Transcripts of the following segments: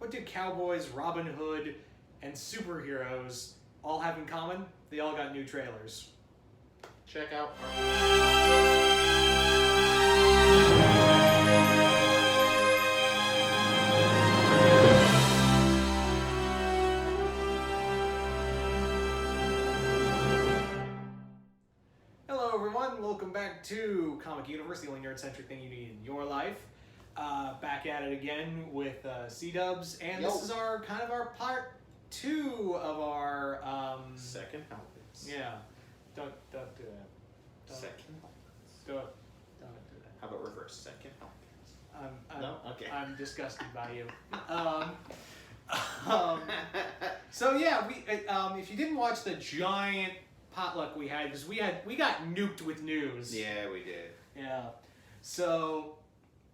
what do cowboys, Robin Hood, and superheroes all have in common? They all got new trailers. Check out our... Hello everyone, welcome back to Comic Universe, the only nerd-centric thing you need in your life. Back at it again with C-Dubs, and this is our part 2 of our Second helpings. Yeah. Don't do that. Second helpings. Don't do that. How about reverse? Second helpings. No? Okay. I'm disgusted by you. So yeah, we if you didn't watch the giant potluck we had, because we got nuked with news. Yeah, we did. Yeah. So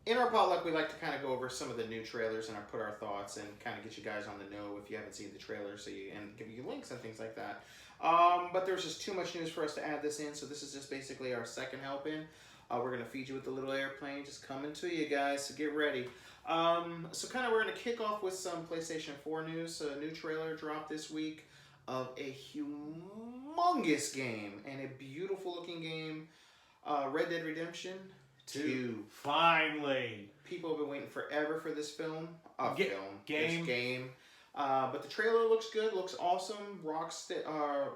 in our potluck, we like to kind of go over some of the new trailers and put our thoughts and kind of get you guys on the know if you haven't seen the trailer, and give you links and things like that. But there's just too much news for us to add this in, so this is just basically our second helping. We're gonna feed you with the little airplane, just coming to you guys. So get ready. So kind of we're gonna kick off with some PlayStation 4 news. A new trailer dropped this week of a humongous game and a beautiful looking game, Red Dead Redemption 2. Finally. People have been waiting forever for this film. Game. This game. But the trailer looks good, looks awesome. Rockstar,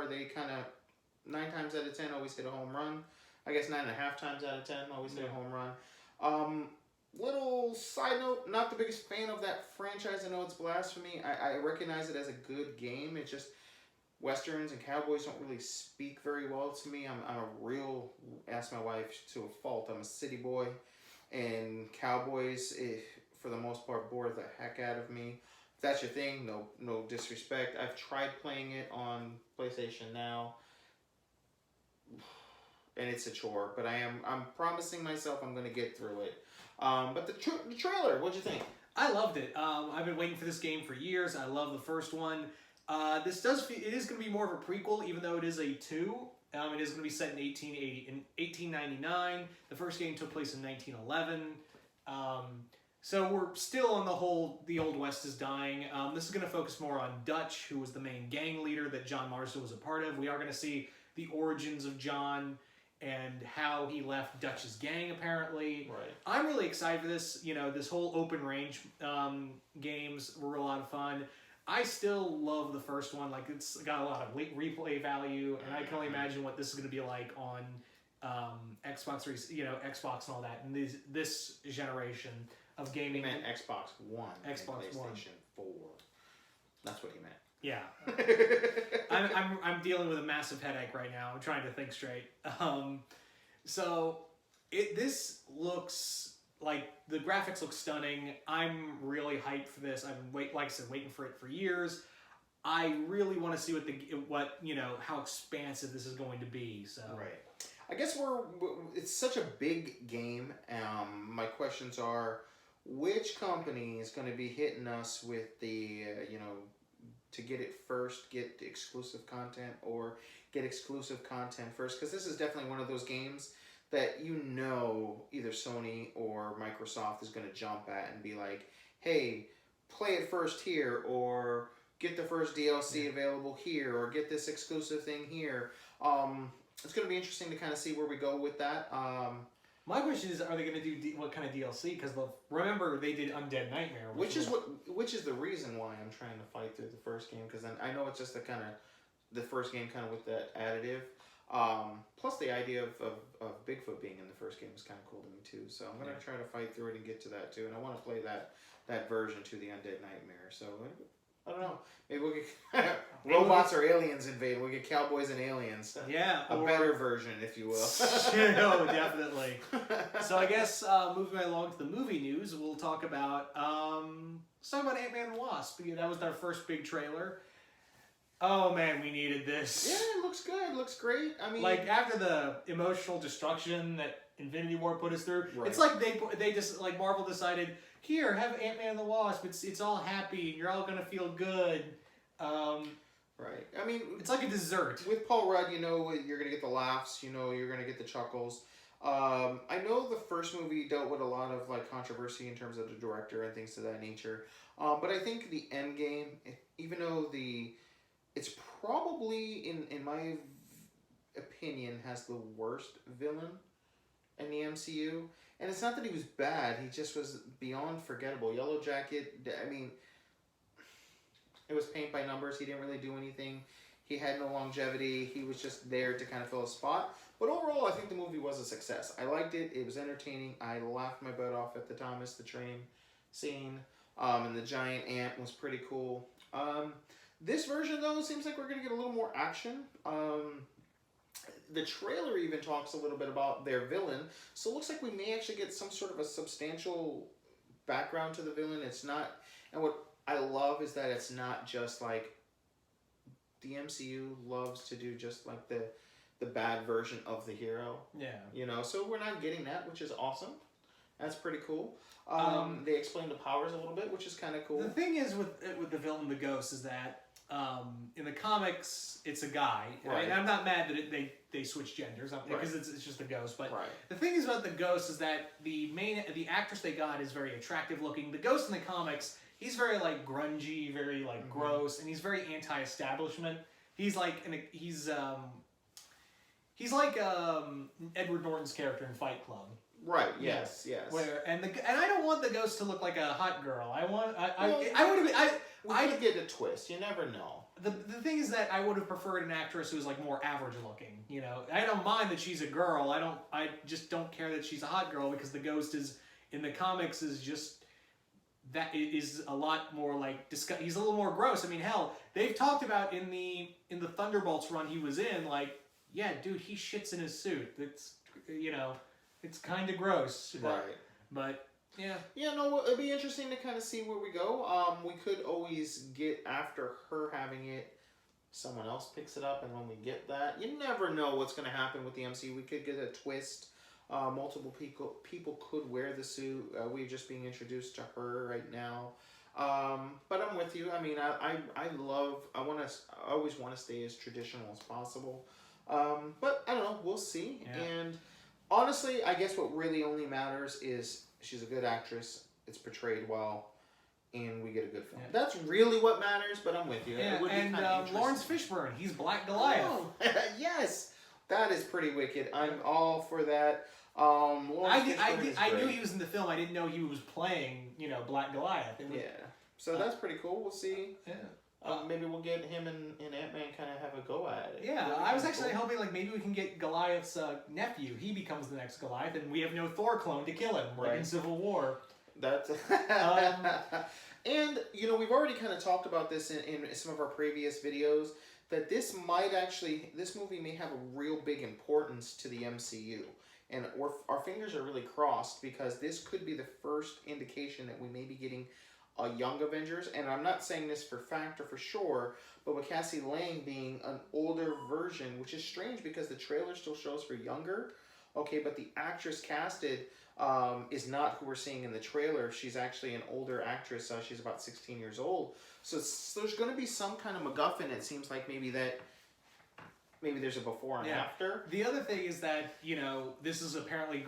they kind of 9 times out of 10 always hit a home run. I guess 9.5 times out of 10 always hit a home run. Little side note, not the biggest fan of that franchise. I know it's blasphemy. I recognize it as a good game. It's just Westerns and cowboys don't really speak very well to me. I'm a real, ask my wife to a fault, I'm a city boy. And cowboys, for the most part, bore the heck out of me. If that's your thing, no disrespect. I've tried playing it on PlayStation Now, and it's a chore. But I'm promising myself I'm going to get through it. But the trailer, what'd you think? I loved it. I've been waiting for this game for years. I love the first one. It is going to be more of a prequel, even though it is a 2. It is going to be set in 1899. The first game took place in 1911. So we're still on the Old West is dying. This is going to focus more on Dutch, who was the main gang leader that John Marston was a part of. We are going to see the origins of John and how he left Dutch's gang, apparently. Right. I'm really excited for this. This whole open range games were a lot of fun. I still love the first one. Like, it's got a lot of replay value, and I can only imagine what this is going to be like on Xbox, Xbox and all that, and this generation of gaming. He meant Xbox One. Xbox and One. PlayStation 4. That's what he meant. Yeah. I'm dealing with a massive headache right now. I'm trying to think straight. This looks like, the graphics look stunning. I'm really hyped for this. I've been waiting for it for years. I really want to see how expansive this is going to be. So right. I guess it's such a big game. My questions are, which company is going to be hitting us with the to get it first, get exclusive content, or get exclusive content first? Because this is definitely one of those games that either Sony or Microsoft is going to jump at and be like, hey, play it first here, or get the first DLC available here, or get this exclusive thing here. It's going to be interesting to kind of see where we go with that. My question is, are they going to do what kind of DLC? Because remember, they did Undead Nightmare. Which is the reason why I'm trying to fight through the first game, because I know it's just the first game kind of with that additive. Plus the idea of Bigfoot being in the first game was kind of cool to me too. So I'm going to try to fight through it and get to that too. And I want to play that version to the Undead Nightmare. So I don't know. Maybe we'll get robots or aliens invade. We'll get cowboys and aliens. Yeah. A better version, if you will. No, definitely. So I guess moving along to the movie news, we'll talk about Ant-Man and the Wasp. That was our first big trailer. Oh man, we needed this. Yeah, it looks good. It looks great. I mean, like, after the emotional destruction that Infinity War put us through, right. It's like they just, like, Marvel decided, here, have Ant-Man and the Wasp. It's all happy. You're all gonna feel good. Right. I mean, it's like a dessert. With Paul Rudd, you're gonna get the laughs. You're gonna get the chuckles. I know the first movie dealt with a lot of like controversy in terms of the director and things of that nature. But I think the end game, even though it's probably in my opinion has the worst villain in the MCU. And it's not that he was bad; he just was beyond forgettable. Yellow Jacket. I mean, it was paint by numbers. He didn't really do anything. He had no longevity. He was just there to kind of fill a spot. But overall, I think the movie was a success. I liked it. It was entertaining. I laughed my butt off at the Thomas the Train scene. And the giant ant was pretty cool. This version, though, seems like we're going to get a little more action. The trailer even talks a little bit about their villain. So it looks like we may actually get some sort of a substantial background to the villain. It's not... And what I love is that it's not just like... The MCU loves to do just like the bad version of the hero. Yeah. You know, so we're not getting that, which is awesome. That's pretty cool. They explain the powers a little bit, which is kind of cool. The thing is with the villain, the Ghost, is that in the comics, it's a guy. Right. And I'm not mad that they switch genders because it's just a ghost. But the thing is about the Ghost is that the actress they got is very attractive looking. The Ghost in the comics, he's very like grungy, very like gross, and he's very anti-establishment. He's like Edward Norton's character in Fight Club. Right. Yes. Yes. And I don't want the Ghost to look like a hot girl. I would get a twist. You never know. The thing is that I would have preferred an actress who was like more average looking. You know, I don't mind that she's a girl. I just don't care that she's a hot girl because the Ghost is in the comics is just that is a lot more like he's a little more gross. I mean, hell, they've talked about in the Thunderbolts run he was in, like, yeah, dude, he shits in his suit. It's, you know, it's kind of gross. Right. But yeah. Yeah, no, it'd be interesting to kind of see where we go. We could always get after her having it. Someone else picks it up, and when we get that, you never know what's going to happen with the MCU. We could get a twist. Multiple people could wear the suit. We're just being introduced to her right now. But I'm with you. I mean, I always want to stay as traditional as possible. But I don't know. We'll see. Yeah. And honestly, I guess what really only matters is she's a good actress. It's portrayed well. And we get a good film. Yeah. That's really what matters, but I'm with you. Yeah, it would and be Lawrence Fishburne, he's Black Goliath. Oh, yes! That is pretty wicked. I'm all for that. I knew he was in the film. I didn't know he was playing, Black Goliath. Yeah. So that's pretty cool. We'll see. Yeah. Maybe we'll get him and Ant-Man kind of have a go at it. Yeah, I was actually hoping like maybe we can get Goliath's nephew. He becomes the next Goliath, and we have no Thor clone to kill him, like in Civil War. That's and we've already kind of talked about this in some of our previous videos that this movie may have a real big importance to the MCU, and our fingers are really crossed because this could be the first indication that we may be getting a young Avengers. And I'm not saying this for fact or for sure, but with Cassie Lang being an older version, which is strange because the trailer still shows her younger. Okay, but the actress casted is not who we're seeing in the trailer. She's actually an older actress. She's about 16 years old. So there's going to be some kind of MacGuffin. It seems like maybe there's a before and after. The other thing is that, this is apparently,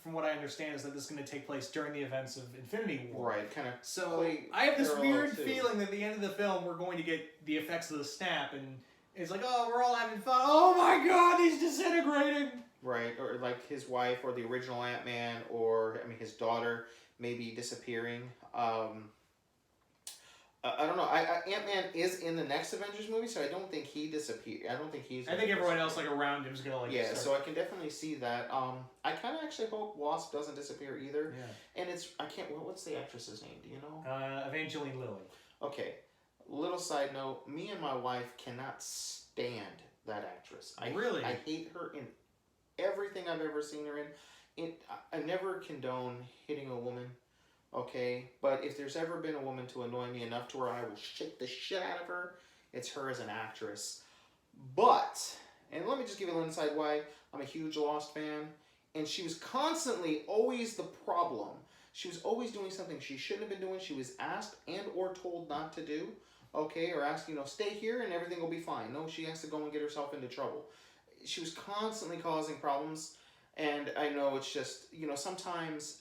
from what I understand, is that this is going to take place during the events of Infinity War. Right, kind of. So I have this weird feeling that at the end of the film, we're going to get the effects of the snap, and it's like, oh, we're all having fun. Oh my God, he's disintegrating. Right, or like his wife or the original Ant-Man or, his daughter maybe disappearing. I don't know. Ant-Man is in the next Avengers movie, so I don't think he disappeared. I think everyone else like around him is gonna so I can definitely see that. I kind of actually hope Wasp doesn't disappear either. Yeah. And what's the actress's name? Do you know? Evangeline Lilly. Okay. Little side note: me and my wife cannot stand that actress. I hate her in everything I've ever seen her in. I never condone hitting a woman. Okay, but if there's ever been a woman to annoy me enough to where I will shake the shit out of her, it's her as an actress. But, and let me just give you a little insight why I'm a huge Lost fan, and she was constantly always the problem. She was always doing something she shouldn't have been doing. She was asked and or told not to do, okay, or asked, stay here and everything will be fine. No, she has to go and get herself into trouble. She was constantly causing problems. And I know it's just, sometimes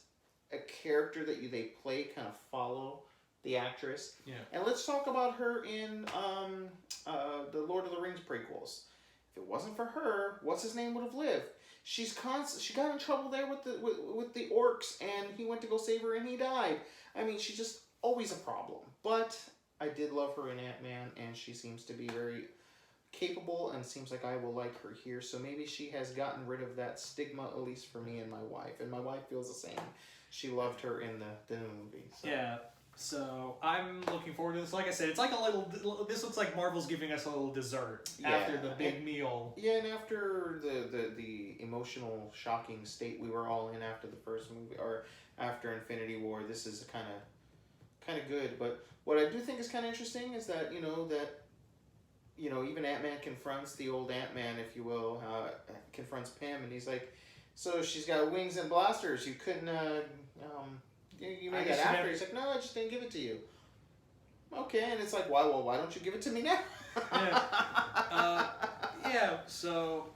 a character that they play kind of follow the actress. Yeah. And let's talk about her in the Lord of the Rings prequels. If it wasn't for her, what's his name would have lived. She got in trouble there with the orcs, and he went to go save her, and he died. I mean, she's just always a problem. But I did love her in Ant-Man, and she seems to be very capable, and seems like I will like her here. So maybe she has gotten rid of that stigma, at least for me and my wife. And my wife feels the same. She loved her in the movie. So. Yeah. So I'm looking forward to this. Like I said, it's like a little. This looks like Marvel's giving us a little dessert after the big meal. Yeah, and after the emotional, shocking state we were all in after the first movie, or after Infinity War, this is kind of good. But what I do think is kind of interesting is that even Ant-Man confronts the old Ant-Man, if you will, confronts Pym, and he's like, "So she's got wings and blasters. You couldn't." You made that after. He's like, no, I just didn't give it to you. Okay, and it's like, why don't you give it to me now? Yeah. So,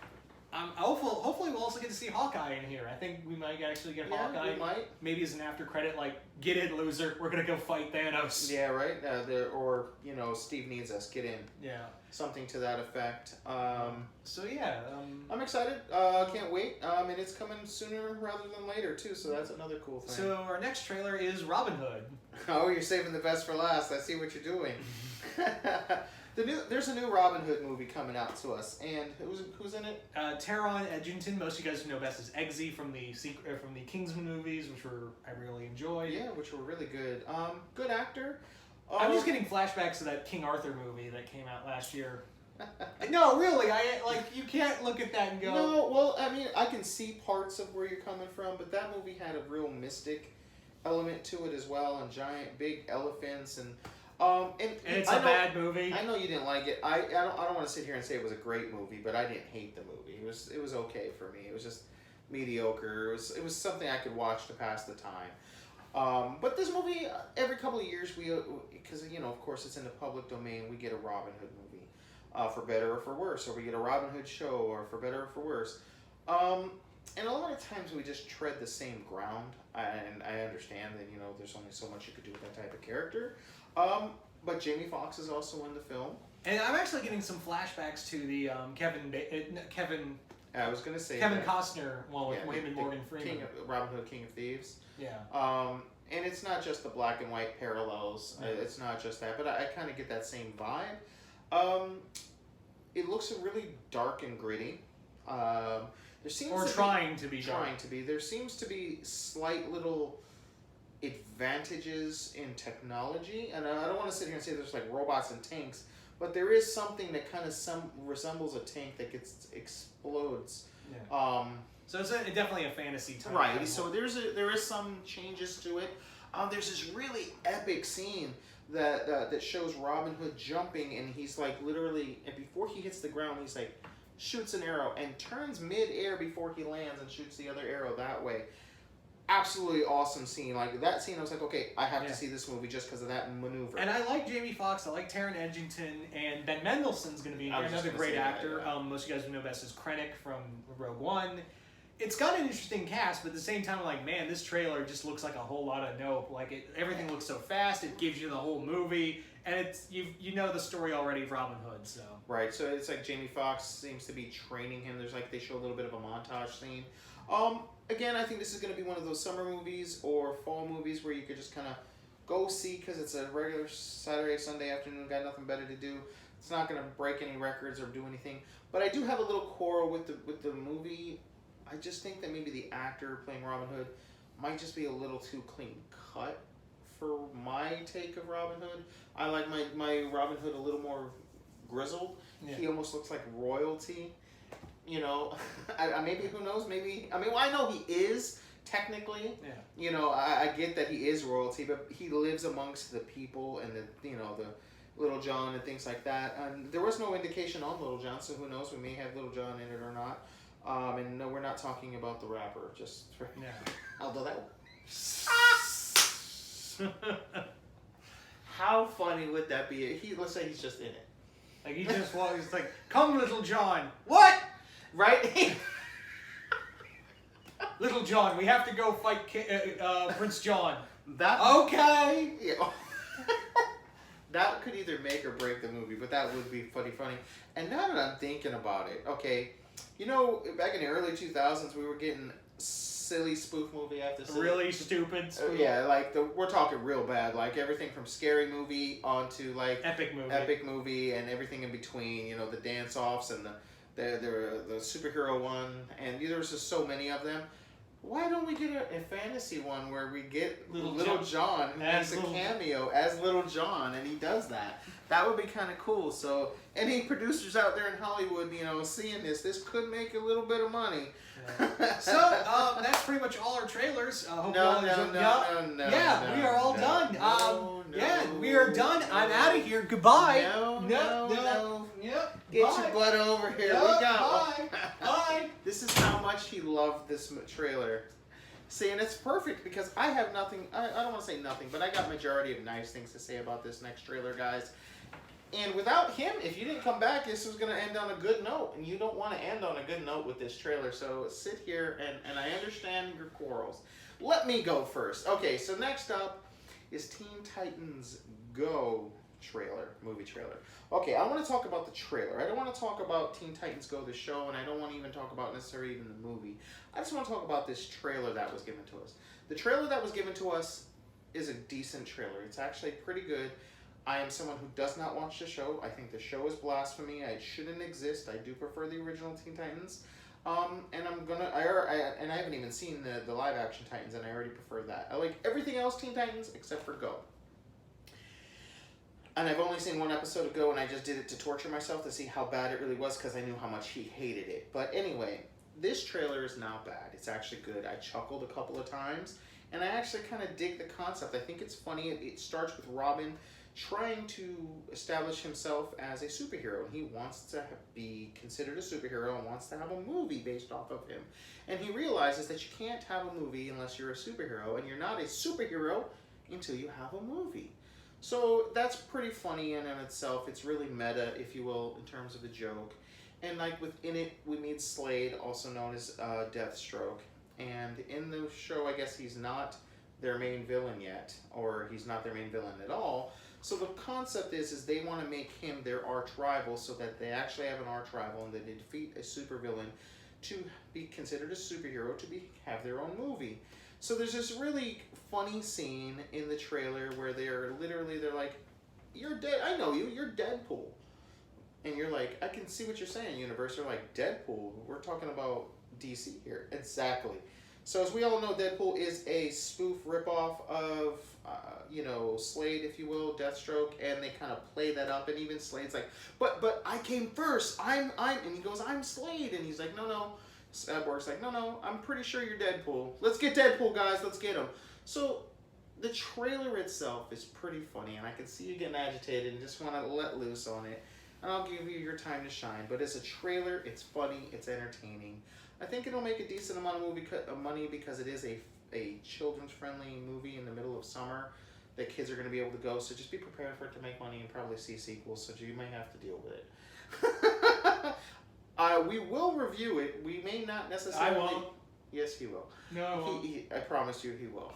hopefully we'll also get to see Hawkeye in here. I think we might actually get Hawkeye. We might. Maybe as an after credit, like, get in, loser. We're gonna go fight Thanos. Yeah, right. Or Steve needs us. Get in. Yeah. Something to that effect. So yeah. I'm excited. Can't wait. And it's coming sooner rather than later too. So that's another cool thing. So our next trailer is Robin Hood. Oh, you're saving the best for last. I see what you're doing. There's a new Robin Hood movie coming out to us, and who's in it? Taron Egerton. Most of you guys know best as Eggsy from the Kingsman movies, which I really enjoyed. Yeah, which were really good. Good actor. I'm just getting flashbacks to that King Arthur movie that came out last year. No, really, you can't look at that and go. No, well, I mean, I can see parts of where you're coming from, but that movie had a real mystic element to it as well, and giant, big elephants, and it's a bad movie. I know you didn't like it. I don't want to sit here and say it was a great movie, but I didn't hate the movie. It was okay for me. It was just mediocre. It was something I could watch to pass the time. But this movie, every couple of years, because of course it's in the public domain, we get a Robin Hood movie, for better or for worse, or we get a Robin Hood show, or for better or for worse. And a lot of times we just tread the same ground, and I understand that there's only so much you could do with that type of character. But Jamie Foxx is also in the film. And I'm actually getting some flashbacks to the Kevin. I was gonna say Kevin Costner one with him and Morgan Freeman. Robin Hood, King of Thieves. Yeah. And it's not just the black and white parallels. Yeah. It's not just that, but I kind of get that same vibe. It looks really dark and gritty. There seems trying to be. There seems to be slight little advantages in technology, and I don't want to sit here and say there's like robots and tanks, but there is something that kind of resembles a tank that explodes. Yeah. So it's definitely a fantasy type. Right. So there is some changes to it. There's this really epic scene that shows Robin Hood jumping, and he's like literally, and before he hits the ground, he's like shoots an arrow and turns mid-air before he lands and shoots the other arrow that way. Absolutely awesome scene. Like that scene, I was like, okay, I have to see this movie just because of that maneuver. And I like Jamie Foxx, I like Taron Egerton, and Ben Mendelsohn's going to be another great actor. That, yeah. Most of you guys know best as Krennic from Rogue One. It's got an interesting cast, but at the same time, I'm like, man, this trailer just looks like a whole lot of nope. Like everything looks so fast. It gives you the whole movie, and it's you know the story already of Robin Hood. So right. So it's like Jamie Foxx seems to be training him. There's like they show a little bit of a montage scene. Again, I think this is going to be one of those summer movies or fall movies where you could just kind of go see because it's a regular Saturday, Sunday afternoon, got nothing better to do. It's not going to break any records or do anything. But I do have a little quarrel with the movie. I just think that maybe the actor playing Robin Hood might just be a little too clean cut for my take of Robin Hood. I like my Robin Hood a little more grizzled. Yeah. He almost looks like royalty. Maybe, who knows, maybe, I know he is, technically. Yeah. I get that he is royalty, but he lives amongst the people and the Little John and things like that. And there was no indication on Little John, so who knows, we may have Little John in it or not. And no, we're not talking about the rapper, just for... Yeah. Although that... How funny would that be? Let's say he's just in it. Like, he's like, come, Little John. What? Right? Little John, we have to go fight Prince John. That Okay. Yeah. That could either make or break the movie, but that would be funny. And now that I'm thinking about it, okay, you know, back in the early 2000s, we were getting silly spoof movie after silly. Really stupid spoof. Yeah, like we're talking real bad, like everything from scary movie onto like Epic movie, and everything in between. You know, the dance offs and the superhero one, and there was just so many of them. Why don't we get a fantasy one where we get Little John who makes a cameo as Little John, and he does that? That would be kind of cool. So any producers out there in Hollywood, you know, seeing this could make a little bit of money. Yeah. So that's pretty much all our trailers. Hope No, yeah, we are all done. We are done. I'm out of here. Goodbye. No. Yep. Get your butt over here. Yep. We got Bye. Bye. This is how much he loved this trailer. See, and it's perfect because I have nothing. I don't want to say nothing, but I got majority of nice things to say about this next trailer, guys. And without him, if you didn't come back, this was going to end on a good note. And you don't want to end on a good note with this trailer. So sit here, and I understand your quarrels. Let me go first. Okay, so next up is Teen Titans Go movie trailer. Okay, I want to talk about the trailer. I don't want to talk about Teen Titans Go, the show, and I don't want to even talk about necessarily even the movie. I just want to talk about this trailer that was given to us. The trailer that was given to us is a decent trailer. It's actually pretty good. I am someone who does not watch the show. I think the show is blasphemy. It shouldn't exist. I do prefer the original Teen Titans. And I haven't even seen the live action Titans, and I already prefer that. I like everything else Teen Titans except for Go. And I've only seen one episode of Go, and I just did it to torture myself to see how bad it really was because I knew how much he hated it. But anyway, this trailer is not bad. It's actually good. I chuckled a couple of times, and I actually kind of dig the concept. I think it's funny. It starts with Robin trying to establish himself as a superhero, and he wants to be considered a superhero and wants to have a movie based off of him. And he realizes that you can't have a movie unless you're a superhero, and you're not a superhero until you have a movie. So that's pretty funny in and itself. It's really meta, if you will, in terms of a joke. And like within it, we meet Slade, also known as Deathstroke. And in the show, I guess he's not their main villain yet, or he's not their main villain at all. So the concept is they want to make him their arch rival so that they actually have an arch rival and that they defeat a supervillain to be considered a superhero have their own movie. So there's this really funny scene in the trailer where they're like, "You're dead. I know you. You're Deadpool." And you're like, "I can see what you're saying, Universe." They're like, "Deadpool? We're talking about DC here." Exactly. So as we all know, Deadpool is a spoof ripoff of, Slade, if you will, Deathstroke, and they kind of play that up. And even Slade's like, "But I came first. I'm," and he goes, "I'm Slade," and he's like, "No." Cyborg's like, no, I'm pretty sure you're Deadpool. Let's get Deadpool, guys. Let's get him. So the trailer itself is pretty funny, and I can see you getting agitated and just want to let loose on it. And I'll give you your time to shine. But as a trailer, it's funny. It's entertaining. I think it'll make a decent amount of money because it is a children's-friendly movie in the middle of summer that kids are going to be able to go. So just be prepared for it to make money and probably see sequels. So you may have to deal with it. We will review it. We may not necessarily... I won't. Yes, he will. No, I won't. I promise you he will.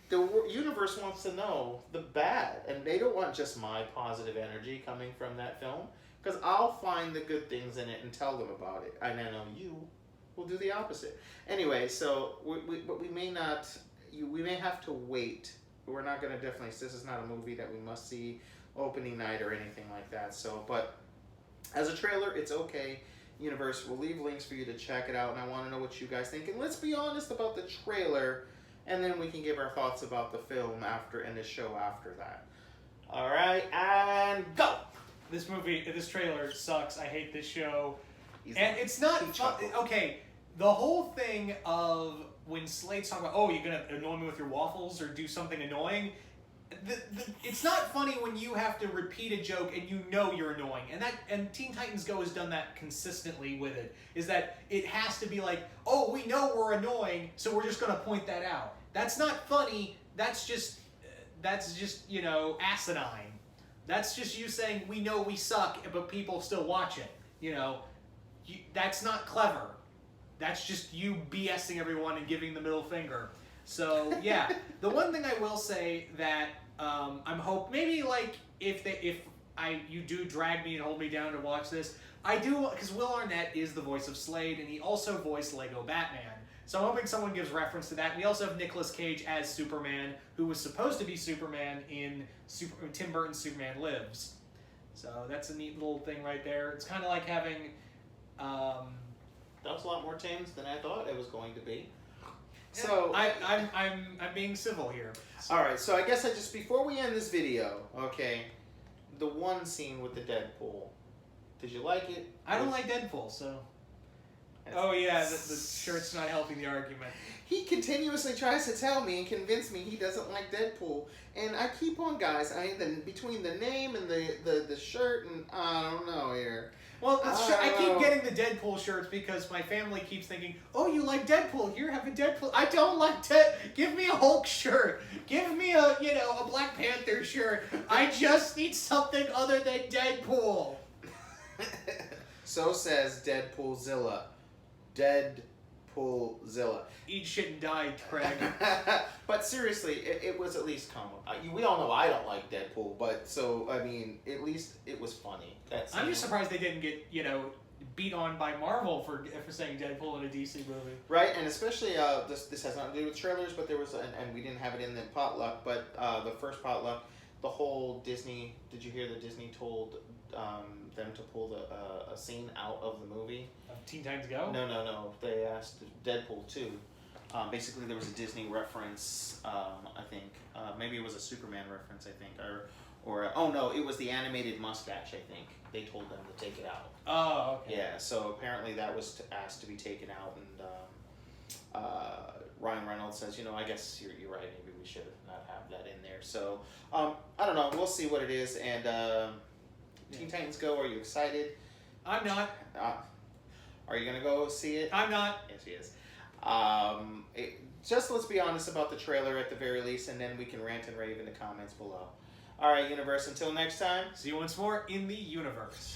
The universe wants to know the bad, and they don't want just my positive energy coming from that film, because I'll find the good things in it and tell them about it, and I know you will do the opposite. Anyway, so we may not... We may have to wait. We're not going to definitely... This is not a movie that we must see opening night or anything like that, so... But... As a trailer, it's okay. Universe, we'll leave links for you to check it out, and I want to know what you guys think. And let's be honest about the trailer, and then we can give our thoughts about the film and the show after that. All right, and go! This trailer sucks. I hate this show. It's not fun. Okay, the whole thing of when Slade's talking about, you're going to annoy me with your waffles or do something annoying... it's not funny when you have to repeat a joke and you know you're annoying, and Teen Titans Go has done that consistently with it. Is that it has to be like, we know we're annoying, so we're just gonna point that out. That's not funny. That's just asinine. That's just you saying we know we suck, but people still watch it. That's not clever. that's just you BSing everyone and giving the middle finger. So yeah, the one thing I will say that I'm maybe like if you do drag me and hold me down to watch this, I do, because Will Arnett is the voice of Slade, and he also voiced Lego Batman. So I'm hoping someone gives reference to that. We also have Nicolas Cage as Superman, who was supposed to be Superman in Tim Burton's Superman Lives. So that's a neat little thing right there. It's kind of like having... that was a lot more Tims than I thought it was going to be. So I'm being civil here. So. All right, so I guess before we end this video, okay, the one scene with the Deadpool, did you like it? I don't like Deadpool, so. Oh yeah, the shirt's not helping the argument. He continuously tries to tell me and convince me he doesn't like Deadpool, and I keep on, guys. Between the name and the shirt, and I don't know here. Well, I keep getting the Deadpool shirts because my family keeps thinking, "Oh, you like Deadpool? Here, have a Deadpool." I don't like Give me a Hulk shirt. Give me a Black Panther shirt. I just need something other than Deadpool. So says Deadpoolzilla. Deadpoolzilla. Eat shit and die, Craig. But seriously, it was at least comical. We all know I don't like Deadpool, but so, I mean, at least it was funny. I'm just surprised they didn't get, beat on by Marvel for saying Deadpool in a DC movie. Right, and especially, this has nothing to do with trailers, but there was, and we didn't have it in the potluck, but the first potluck, the whole Disney, did you hear that Disney told them to pull a scene out of the movie? Of Teen Titans Go? No. They asked Deadpool 2. Basically, there was a Disney reference, I think. Maybe it was a Superman reference, I think. Oh no, it was the animated mustache, I think. They told them to take it out. Oh, okay. Yeah, so apparently that was asked to be taken out, and Ryan Reynolds says, I guess you're right, maybe we should not have that in there. So, I don't know, we'll see what it is, and Teen Titans Go, are you excited? I'm not. Are you going to go see it? I'm not. Yes, he is. Just let's be honest about the trailer at the very least, and then we can rant and rave in the comments below. All right, Universe, until next time. See you once more in the Universe.